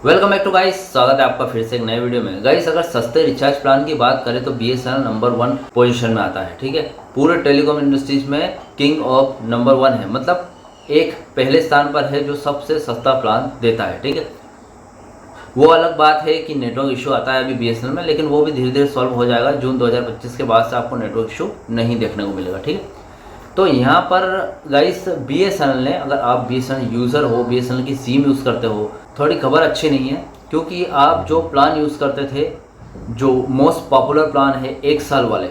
Welcome back to guys, स्वागत है आपका फिर से एक नए वीडियो में। गाइस, अगर सस्ते रिचार्ज प्लान की बात करें तो BSNL नंबर 1 पोजीशन में आता है। ठीक है, पूरे टेलीकॉम इंडस्ट्रीज में किंग ऑफ नंबर 1 है, मतलब एक पहले स्थान पर है जो सबसे सस्ता प्लान देता है। ठीक है, वो अलग बात है कि नेटवर्क इशू आता है अभी BSNL में, लेकिन वो भी धीरे धीरे सॉल्व हो जाएगा। जून 2025 के बाद से आपको नेटवर्क इशू नहीं देखने को मिलेगा। ठीक है, तो यहाँ पर गाइस BSNL ने, अगर आप BSNL यूज़र हो, BSNL की सिम यूज़ करते हो, थोड़ी खबर अच्छी नहीं है, क्योंकि आप जो प्लान यूज़ करते थे, जो मोस्ट पॉपुलर प्लान है 1 साल वाले,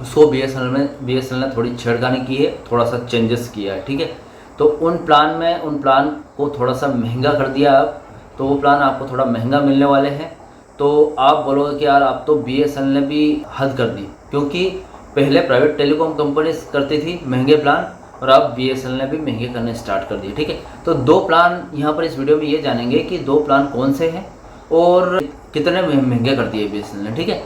उसको BSNL ने थोड़ी छेड़खानी की है, थोड़ा सा चेंजेस किया है। ठीक है, तो उन प्लान को थोड़ा सा महंगा कर दिया अब, तो वो प्लान आपको थोड़ा महंगा मिलने वाले हैं। तो आप बोलोगे कि यार आप तो BSNL ने भी हद कर दी, क्योंकि पहले प्राइवेट टेलीकॉम कंपनीज करती थी महंगे प्लान, और अब BSNL ने भी महंगे करने स्टार्ट कर दिए। ठीक है, तो 2 प्लान यहाँ पर इस वीडियो में ये जानेंगे कि 2 प्लान कौन से हैं और कितने महंगे कर दिए BSNL ने। ठीक है,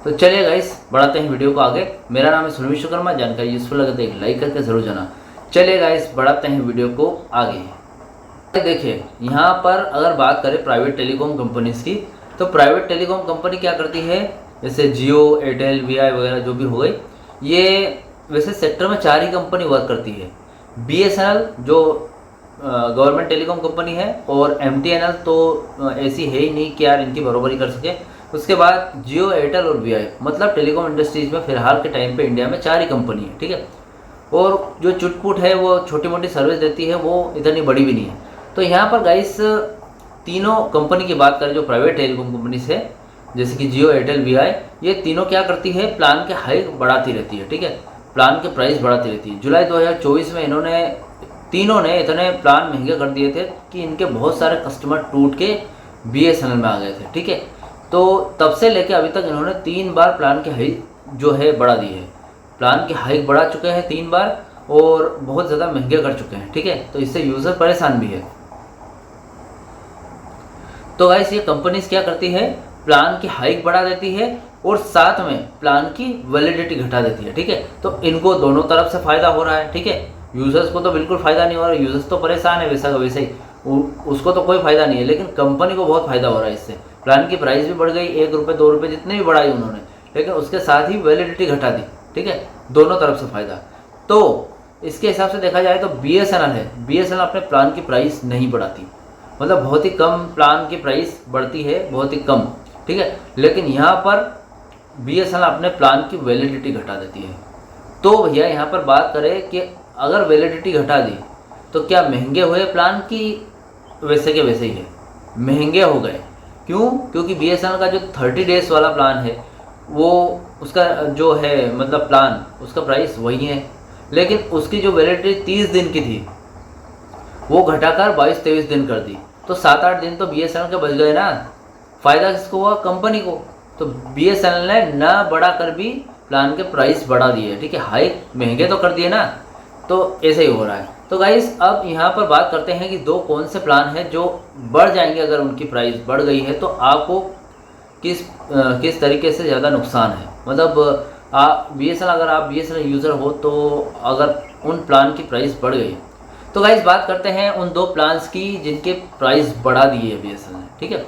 तो चलिए गाइस, बढ़ाते हैं वीडियो को आगे। मेरा नाम है सुनील विश्वकर्मा। जानकारी यूजफुल लगे तो एक लाइक करके ज़रूर जाना। चलिए गाइस, बढ़ाते हैं वीडियो को आगे। देखिए, यहाँ पर अगर बात करें प्राइवेट टेलीकॉम कंपनीज की, तो प्राइवेट टेलीकॉम कंपनी क्या करती है, जैसे जियो, एयरटेल, VI वगैरह जो भी हो गई, ये वैसे सेक्टर में 4 ही कंपनी वर्क करती है। BSNL जो गवर्नमेंट टेलीकॉम कंपनी है, और MTNL तो ऐसी है ही नहीं कि यार इनकी बरोबरी कर सके। उसके बाद जियो, एयरटेल और VI, मतलब टेलीकॉम इंडस्ट्रीज में फिलहाल के टाइम पे इंडिया में 4 ही कंपनी है। ठीक है, और जो चुटपुट है वो छोटी मोटी सर्विस देती है, वो इतनी बड़ी भी नहीं है। तो यहाँ पर गाइस, तीनों कंपनी की बात करें जो प्राइवेट टेलीकॉम कंपनीज है, जैसे कि जियो, एयरटेल, VI, ये तीनों क्या करती है, प्लान के हाइक बढ़ाती रहती है। ठीक है, प्लान के प्राइस बढ़ाती रहती है। जुलाई 2024 में तीनों ने इतने प्लान महंगे कर दिए थे कि इनके बहुत सारे कस्टमर टूट के BSNL में आ गए थे। ठीक है, तो तब से लेकर अभी तक इन्होंने 3 बार प्लान के हाइक जो है बढ़ा दी है। प्लान के हाइक बढ़ा चुके हैं 3 बार, और बहुत ज़्यादा महंगे कर चुके हैं। ठीक है, तो इससे यूज़र परेशान भी है। तो गाइस, ये कंपनीज क्या करती है, प्लान की हाइक बढ़ा देती है और साथ में प्लान की वैलिडिटी घटा देती है। ठीक है, तो इनको दोनों तरफ से फ़ायदा हो रहा है। ठीक है, यूज़र्स को तो बिल्कुल फ़ायदा नहीं हो रहा है, यूज़र्स तो परेशान है वैसा का वैसे ही, उसको तो कोई फ़ायदा नहीं है, लेकिन कंपनी को बहुत फ़ायदा हो रहा है इससे। प्लान की प्राइस भी बढ़ गई, 1 रुपये 2 रुपये जितने भी बढ़ाई उन्होंने, लेकिन उसके साथ ही वैलिडिटी घटा दी। ठीक है, दोनों तरफ से फ़ायदा। तो इसके हिसाब से देखा जाए तो BSNL अपने प्लान की प्राइस नहीं बढ़ाती, मतलब बहुत ही कम प्लान की प्राइस बढ़ती है, बहुत ही कम। ठीक है, लेकिन यहाँ पर BSNL अपने प्लान की वैलिडिटी घटा देती है। तो भैया यहाँ पर बात करें कि अगर वैलिडिटी घटा दी तो क्या महंगे हुए प्लान की वैसे के वैसे ही है, महंगे हो गए। क्यों? क्योंकि BSNL का जो 30 डेज वाला प्लान है, वो उसका जो है मतलब प्लान, उसका प्राइस वही है, लेकिन उसकी जो वैलिडिटी 30 दिन की थी वो घटाकर 22-23 दिन कर दी। तो 7-8 दिन तो BSNL के बच गए ना। फ़ायदा किसको हुआ? कंपनी को। तो BSNL ने ना बढ़ा कर भी प्लान के प्राइस बढ़ा दिए। ठीक है, हाइक महंगे तो कर दिए ना, तो ऐसे ही हो रहा है। तो गाइस, अब यहाँ पर बात करते हैं कि 2 कौन से प्लान हैं जो बढ़ जाएंगे अगर उनकी प्राइस बढ़ गई है, तो आपको किस तरीके से ज़्यादा नुकसान है। मतलब अगर आप BSNL यूज़र हो, तो अगर उन प्लान की प्राइस बढ़ गई, तो गाइस बात करते हैं उन 2 प्लान्स की जिनके प्राइस बढ़ा दिए है BSNL ने। ठीक है,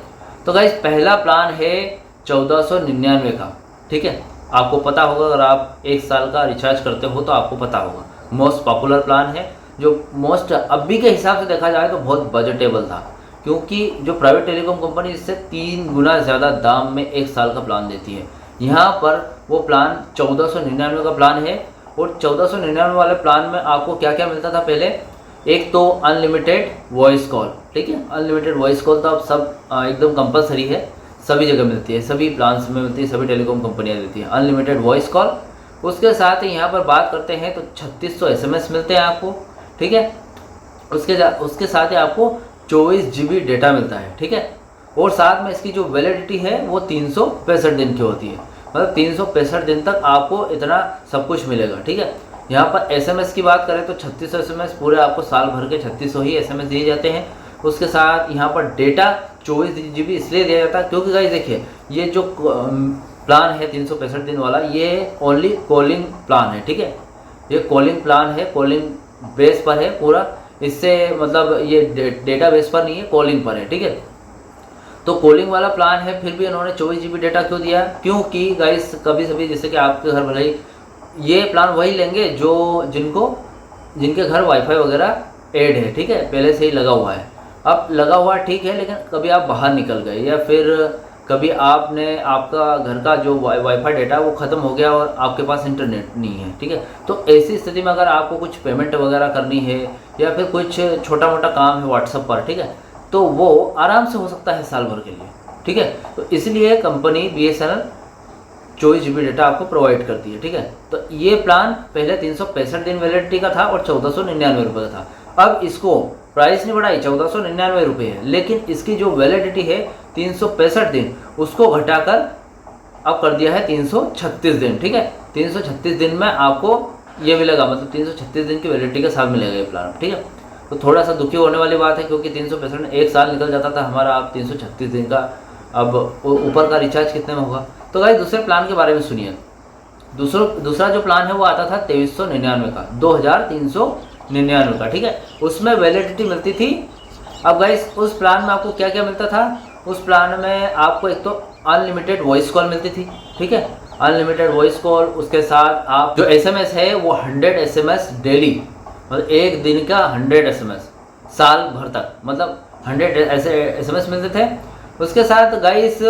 तो गाइस पहला प्लान है 1499 का। ठीक है, आपको पता होगा, अगर आप 1 साल का रिचार्ज करते हो तो आपको पता होगा, मोस्ट पॉपुलर प्लान है, जो मोस्ट अभी के हिसाब से देखा जाए तो बहुत बजटेबल था, क्योंकि जो प्राइवेट टेलीकॉम कंपनी इससे 3 गुना ज़्यादा दाम में 1 साल का प्लान देती है। यहाँ पर वो प्लान 1499 का प्लान है, और 1499 वाले प्लान में आपको क्या क्या मिलता था पहले। एक तो अनलिमिटेड वॉइस कॉल। ठीक है, अनलिमिटेड वॉइस कॉल तो अब सब एकदम कंपलसरी है, सभी जगह मिलती है, सभी प्लान्स में मिलती है, सभी टेलीकॉम कंपनियां देती हैं अनलिमिटेड वॉइस कॉल। उसके साथ ही यहाँ पर बात करते हैं तो 3600 SMS मिलते हैं आपको। ठीक है, उसके साथ ही आपको 24 GB डेटा मिलता है। ठीक है, और साथ में इसकी जो वैलिडिटी है वो 365 दिन की होती है, मतलब 365 दिन तक आपको इतना सब कुछ मिलेगा। ठीक है, यहाँ पर SMS की बात करें तो 3600 SMS पूरे आपको साल भर के 3600 ही SMS दिए जाते हैं। उसके साथ यहाँ पर डेटा 24 GB इसलिए दिया जाता है क्योंकि गाइस देखिए, ये जो प्लान है 365 दिन वाला, ये ओनली कॉलिंग प्लान है। ठीक है, ये कॉलिंग प्लान है, कॉलिंग बेस पर है पूरा, इससे मतलब ये डेटा बेस पर नहीं है, कॉलिंग पर है। ठीक है, तो कॉलिंग वाला प्लान है, फिर भी इन्होंने 24 GB डेटा क्यों दिया? क्योंकि गाइस कभी कभी जैसे कि आपके घर भले ही ये प्लान वही लेंगे जो जिनके घर वाईफाई वगैरह ऐड है, ठीक है, पहले से ही लगा हुआ है। अब लगा हुआ ठीक है, लेकिन कभी आप बाहर निकल गए या फिर कभी आपका घर का जो वाईफाई डेटा वो ख़त्म हो गया और आपके पास इंटरनेट नहीं है, ठीक है, तो ऐसी स्थिति में अगर आपको कुछ पेमेंट वगैरह करनी है या फिर कुछ छोटा मोटा काम है व्हाट्सएप पर, ठीक है, तो वो आराम से हो सकता है साल भर के लिए, ठीक है। तो इसलिए कंपनी BSNL 24 GB डेटा आपको प्रोवाइड करती है, ठीक है। तो ये प्लान पहले 365 दिन वैलिडिटी का था और 1499 रुपये का था। अब इसको प्राइस नहीं बढ़ाई, 1499 रुपये है, लेकिन इसकी जो वैलिडिटी है 365 दिन, उसको घटाकर अब कर दिया है 336 दिन, ठीक है। 336 दिन में आपको ये मिलेगा, मतलब 336 दिन की वैलिडिटी के साथ मिलेगा ये प्लान, ठीक है। तो थोड़ा सा दुखी होने वाली बात है, क्योंकि 365 एक साल निकल जाता था हमारा, अब 336 दिन का, अब ऊपर का रिचार्ज कितने में होगा। तो गाइस दूसरे प्लान के बारे में सुनिए। दूसरा जो प्लान है वो आता था 2399 का, 2399 का, ठीक है। उसमें वैलिडिटी मिलती थी। अब गाइस उस प्लान में आपको क्या क्या मिलता था? उस प्लान में आपको एक तो अनलिमिटेड वॉइस कॉल मिलती थी, ठीक है, अनलिमिटेड वॉइस कॉल। उसके साथ आप जो SMS है वो 100 SMS डेली, मतलब एक दिन का 100 SMS साल भर तक, मतलब 100 ऐसे SMS मिलते थे। उसके साथ गाइस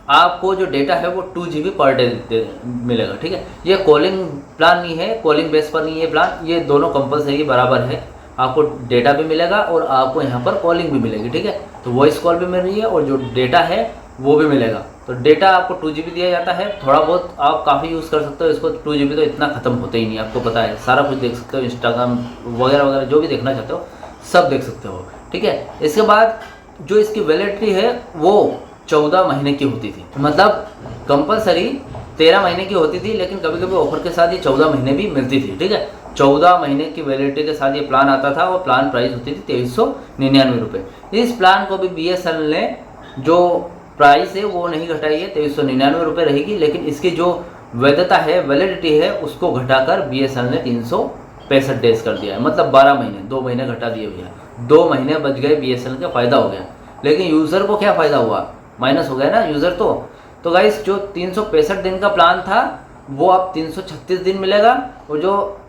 आपको जो डेटा है वो 2 GB पर डे मिलेगा, ठीक है। ये कॉलिंग प्लान नहीं है, कॉलिंग बेस पर नहीं है प्लान, ये दोनों कंपलसरी बराबर है। आपको डेटा भी मिलेगा और आपको यहाँ पर कॉलिंग भी मिलेगी, ठीक है। तो वॉइस कॉल भी मिल रही है और जो डेटा है वो भी मिलेगा। तो डेटा आपको 2 GB दिया जाता है, थोड़ा बहुत आप काफ़ी यूज़ कर सकते हो इसको। 2 GB तो इतना ख़त्म होता ही नहीं, आपको पता है, सारा कुछ देख सकते हो, इंस्टाग्राम वगैरह वगैरह जो भी देखना चाहते हो सब देख सकते हो, ठीक है। इसके बाद जो इसकी वैलिडिटी है वो 14 महीने की होती थी, मतलब कंपलसरी 13 महीने की होती थी, लेकिन कभी कभी ऑफर के साथ ये 14 महीने भी मिलती थी, ठीक है। 14 महीने की वैलिडिटी के साथ ये प्लान आता था और प्लान प्राइस होती थी 2399 रुपये। इस प्लान को भी BSNL ने जो प्राइस है वो नहीं घटाई है, 2399 रुपये रहेगी, लेकिन इसकी जो वैधता है, वैलिडिटी है, उसको घटाकर BSNL ने 365 डेज कर दिया है, मतलब 12 महीने, 2 महीने घटा दिए भैया, 2 महीने बच गए, BSNL का फ़ायदा हो गया। लेकिन यूज़र को क्या फ़ायदा हुआ? माइनस हो गया ना यूज़र। तो गाइस जो 365 दिन का प्लान था वो अब 336 दिन मिलेगा, और जो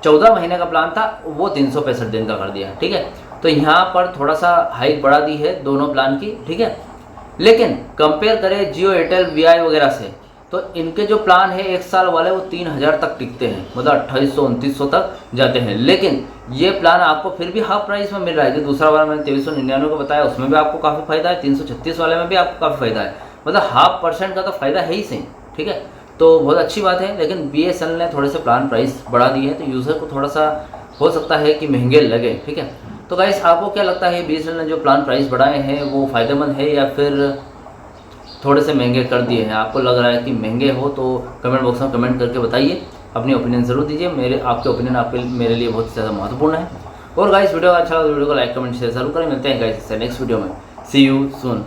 14 महीने का प्लान था वो 365 दिन का कर दिया, ठीक है। तो यहाँ पर थोड़ा सा हाइक बढ़ा दी है दोनों प्लान की, ठीक है। लेकिन कंपेयर करें जियो, एयरटेल, VI वगैरह से, तो इनके जो प्लान है 1 साल वाले वो 3000 तक टिकते हैं, मतलब 2800-2900 तक जाते हैं। लेकिन ये प्लान आपको फिर भी हाफ प्राइस में मिल रहा है। जो दूसरा वाला मैंने 2399 को बताया उसमें भी आपको काफ़ी फायदा है, 336 वाले में भी आपको काफ़ी फायदा है, मतलब 0.5% का तो फायदा है ही सही, ठीक है। तो बहुत अच्छी बात है। लेकिन BSNL ने थोड़े से प्लान प्राइस बढ़ा दिए हैं, तो यूज़र को थोड़ा सा हो सकता है कि महंगे लगे, ठीक है। तो गाइस आपको क्या लगता है BSNL ने जो प्लान प्राइस बढ़ाए हैं वो फ़ायदेमंद है या फिर थोड़े से महंगे कर दिए हैं? आपको लग रहा है कि महंगे हो तो कमेंट बॉक्स में कमेंट करके बताइए, अपनी ओपिनियन ज़रूर दीजिए। आपके ओपिनियन आपके मेरे लिए बहुत ज़्यादा महत्वपूर्ण है। और गाइस वीडियो अच्छा लगा तो वीडियो को लाइक कमेंट शेयर जरूर करें। मिलते हैं गाइस नेक्स्ट वीडियो में। सी यू सून।